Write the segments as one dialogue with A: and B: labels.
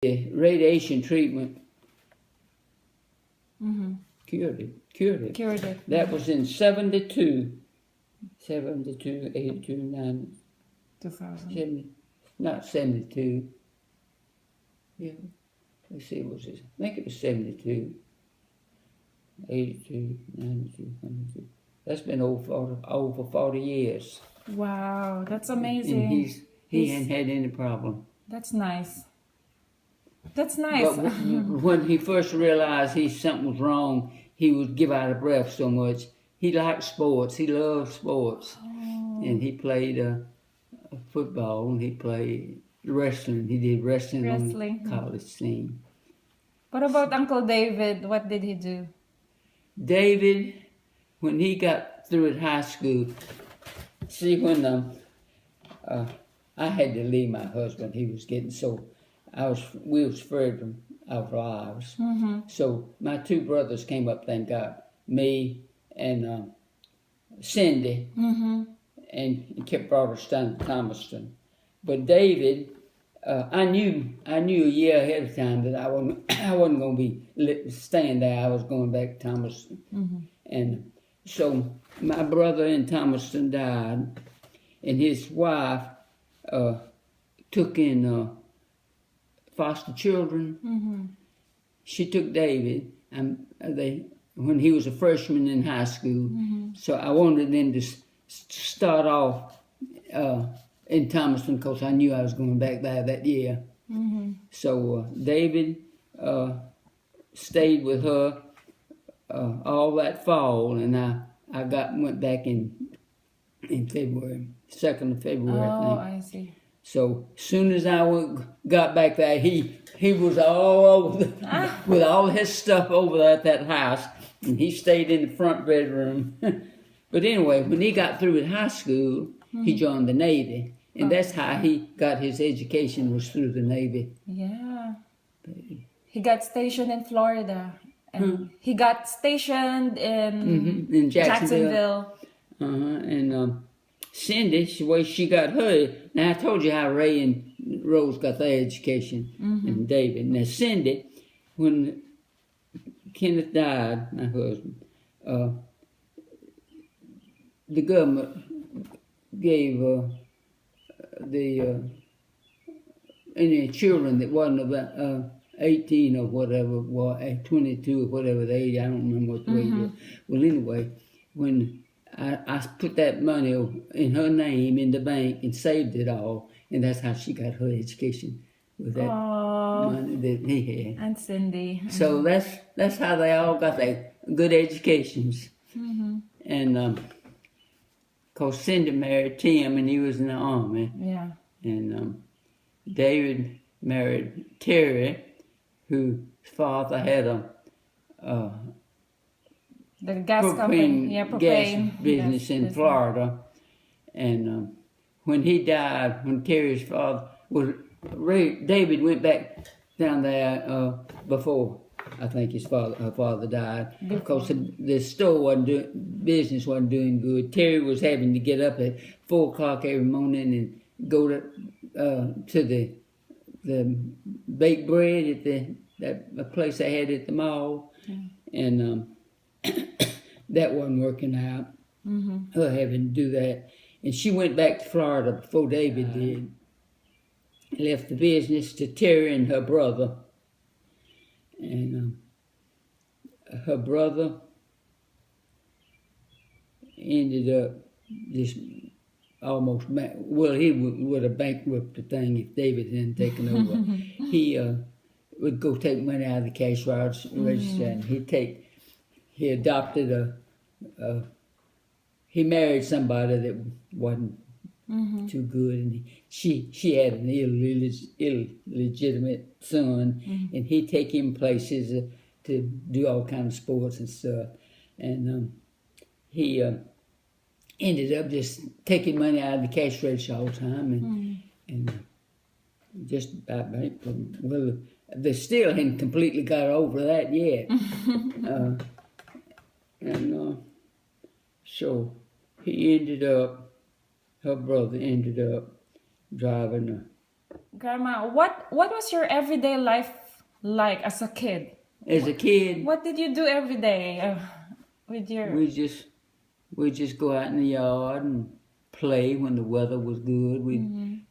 A: The radiation treatment cured it.
B: Cured it.
A: That was in 72, 82, 9,
B: 2000.
A: 70, not 72. Yeah, let's see, what was this? I think it was 72, 82, 92, 102. That's been over 40 years.
B: Wow, that's
A: And
B: amazing.
A: he hadn't had any problem.
B: That's nice. That's nice.
A: But when he first realized something was wrong, he would give out of breath so much. He liked sports. He loved sports.
B: Oh.
A: And he played football, and he played wrestling. He did wrestling. On the college team.
B: What about Uncle David? What did he do?
A: David, when he got through at high school, see, when I had to leave my husband, he was getting so, we was afraid of our lives. So my two brothers came up, thank God, me and Cindy, and kept brought us down to Thomaston. But David, I knew a year ahead of time that I wasn't going to be staying there. I was going back to Thomaston. And so my brother in Thomaston died, and his wife took in foster children. She took David, and when he was a freshman in high school. So I wanted them to start off in Thomaston because I knew I was going back there that year. So David stayed with her all that fall, and I went back in February, 2nd of February, I think.
B: I see.
A: So as soon as I got back there, he was all over with all his stuff over there at that house, and he stayed in the front bedroom. But anyway, when he got through at high school, he joined the Navy, and that's how he got his education, was through the Navy.
B: Yeah. He got stationed in Florida. And he got stationed in Jacksonville.
A: And Cindy, the way she got her, now I told you how Ray and Rose got their education, and David. Now Cindy, when Kenneth died, my husband, the government gave any children that wasn't about 18 or whatever, 22 or whatever the age, I don't remember what the age was. Well, anyway, when I put that money in her name in the bank and saved it all, and that's how she got her education, with that money that he had.
B: And Cindy.
A: So that's how they all got their good educations. And cause Cindy married Tim, and he was in the army.
B: Yeah.
A: And David married Terry, whose father had
B: the gas company,
A: gas business in Florida. And when he died, when Terry's father David went back down there before I think her father died, because the store business wasn't doing good. Terry was having to get up at 4 o'clock every morning and go to the baked bread at that place they had at the mall, and that wasn't working out. Her having to do that, and she went back to Florida before David did. Left the business to Terry and her brother, and her brother ended up just almost he would have bankrupted the thing if David hadn't taken over. He would go take money out of the cash register, and he adopted he married somebody that wasn't too good, and she had an illegitimate son, and he'd take him places to do all kinds of sports and stuff, and he ended up just taking money out of the cash register all the time, and just about bankrupt. Well, they still hadn't completely got over that yet. So her brother ended up driving
B: Grandma, what was your everyday life like as a kid?
A: As a kid,
B: What did you do every day with your?
A: we just go out in the yard and play when the weather was good. We'd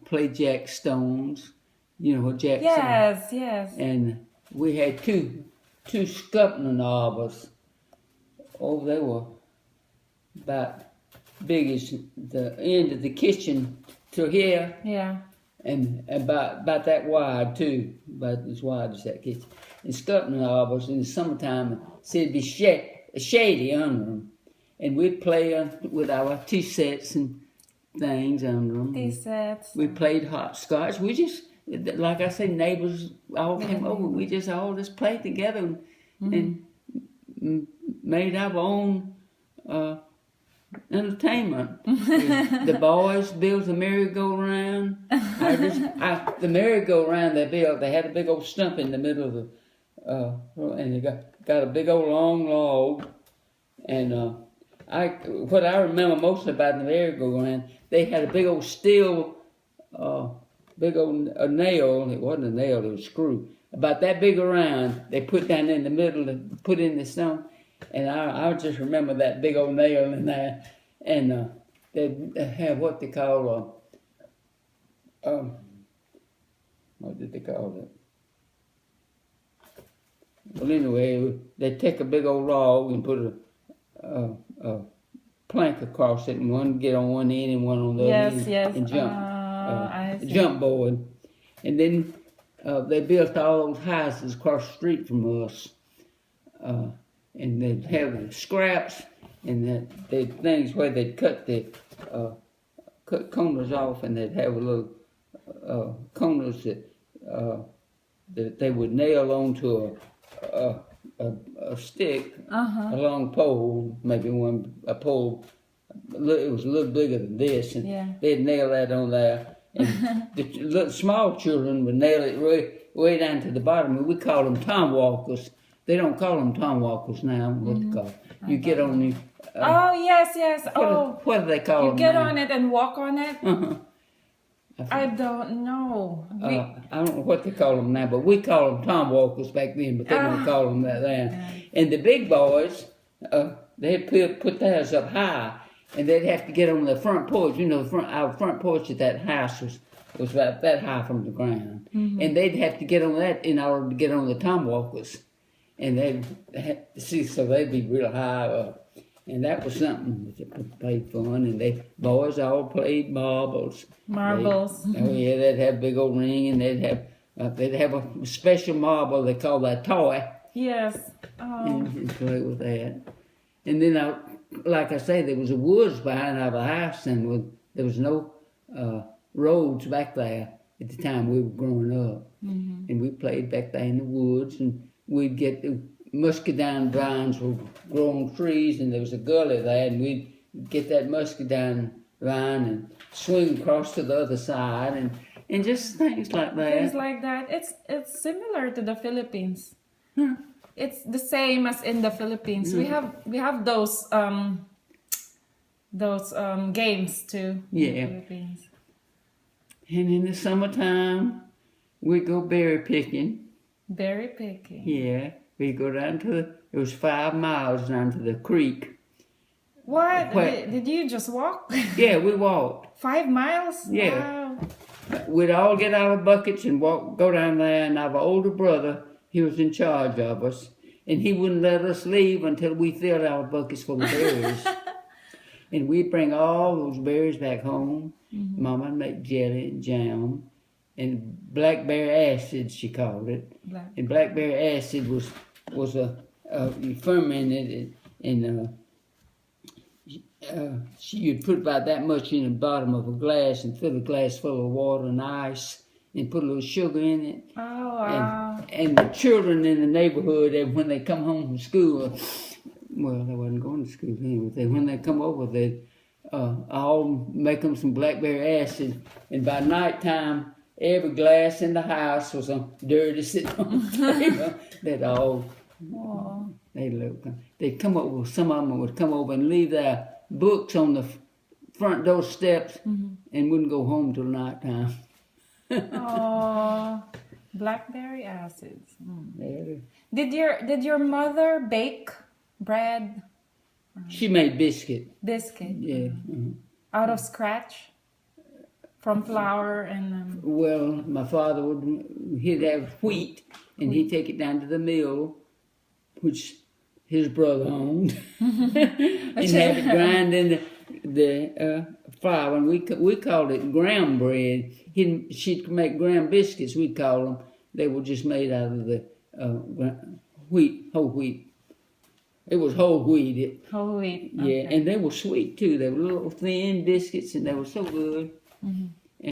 A: play jack stones. You know what jack stones?
B: Yes.
A: And we had two scuppering arbors. Oh, they were about big as the end of the kitchen to here.
B: Yeah.
A: And about that wide too, about as wide as that kitchen. And scuppering arbors in the summertime, so it'd be shady under them. And we'd play with our tea sets and things under them.
B: Tea sets.
A: We played hopscotch. We just, like I said, neighbors all came over. We just all played together and made our own entertainment. The boys built a merry-go-round. The merry-go-round they built, they had a big old stump in the middle of the, and they got a big old long log. And what I remember most about the merry-go-round, they had a big old steel, big old nail. It wasn't a nail, it was a screw. About that big around, they put down in the middle, put in the stump. And I just remember that big old nail in there. And they have what they call, what did they call it? Well, anyway, they take a big old log and put a plank across it, and one get on one end and one on the other end, and jump. Jump board. And then they built all those houses across the street from us. And they'd have the scraps and the things where they'd cut corners off, and they'd have a little corners that they would nail onto a stick, a long pole, maybe a pole. It was a little bigger than this, and they'd nail that on there. And the little small children would nail it way down to the bottom, and we call them tom walkers. They don't call them tom walkers now. What they call? You get on the.
B: Yes.
A: What do they call them?
B: You get
A: now?
B: on it and walk on it. I don't know.
A: I don't know what they call them now, but we call them tom walkers back then. But they don't call them that now. And the big boys, they'd put theirs up high, and they'd have to get on the front porch. You know, our front porch at that house was about that high from the ground, and they'd have to get on that in order to get on the tom walkers. And so they'd be real high up. And that was something that played fun. And boys all played marbles. They'd have a big old ring, and they'd have a special marble they call that toy.
B: Yes.
A: And play with that. And then, like I say, there was a woods behind our house, and there was no roads back there at the time we were growing up. And we played back there in the woods, and we'd get the muscadine vines would grow on trees, and there was a gully there, and we'd get that muscadine vine and swing across to the other side, and just things like that.
B: Things like that. It's similar to the Philippines. It's the same as in the Philippines. We have those games too. In the Philippines.
A: And in the summertime, we go berry picking.
B: Berry picking.
A: Yeah, we go down it was 5 miles down to the creek.
B: What? Did you just walk?
A: Yeah, we walked.
B: 5 miles?
A: Yeah.
B: Wow.
A: We'd all get out of buckets and go down there, and our older brother, he was in charge of us, and he wouldn't let us leave until we filled our buckets full of berries. And we'd bring all those berries back home. Mama would make jelly and jam. And blackberry acid, she called it. And blackberry acid was you fermented it, and you'd put about that much in the bottom of a glass and fill the glass full of water and ice and put a little sugar in it.
B: Oh, wow.
A: And the children in the neighborhood, when they come home from school, well, they wasn't going to school anyway. When they come over, they'd all make them some blackberry acid, and by nighttime, every glass in the house was dirty sitting on the table. They'd come over, some of them would come over and leave their books on the front door steps and wouldn't go home till nighttime.
B: Oh, blackberry acids.
A: Yeah.
B: Did your mother bake bread?
A: She made biscuit.
B: Biscuit.
A: Yeah.
B: Out of scratch? From flour and...
A: Well, my father he'd have wheat, and he'd take it down to the mill, which his brother owned, and have it grind in the flour, and we called it ground bread. She'd make ground biscuits, we call them. They were just made out of the whole wheat. It was whole wheat.
B: Whole wheat.
A: Yeah, and they were sweet too. They were little thin biscuits, and they were so good.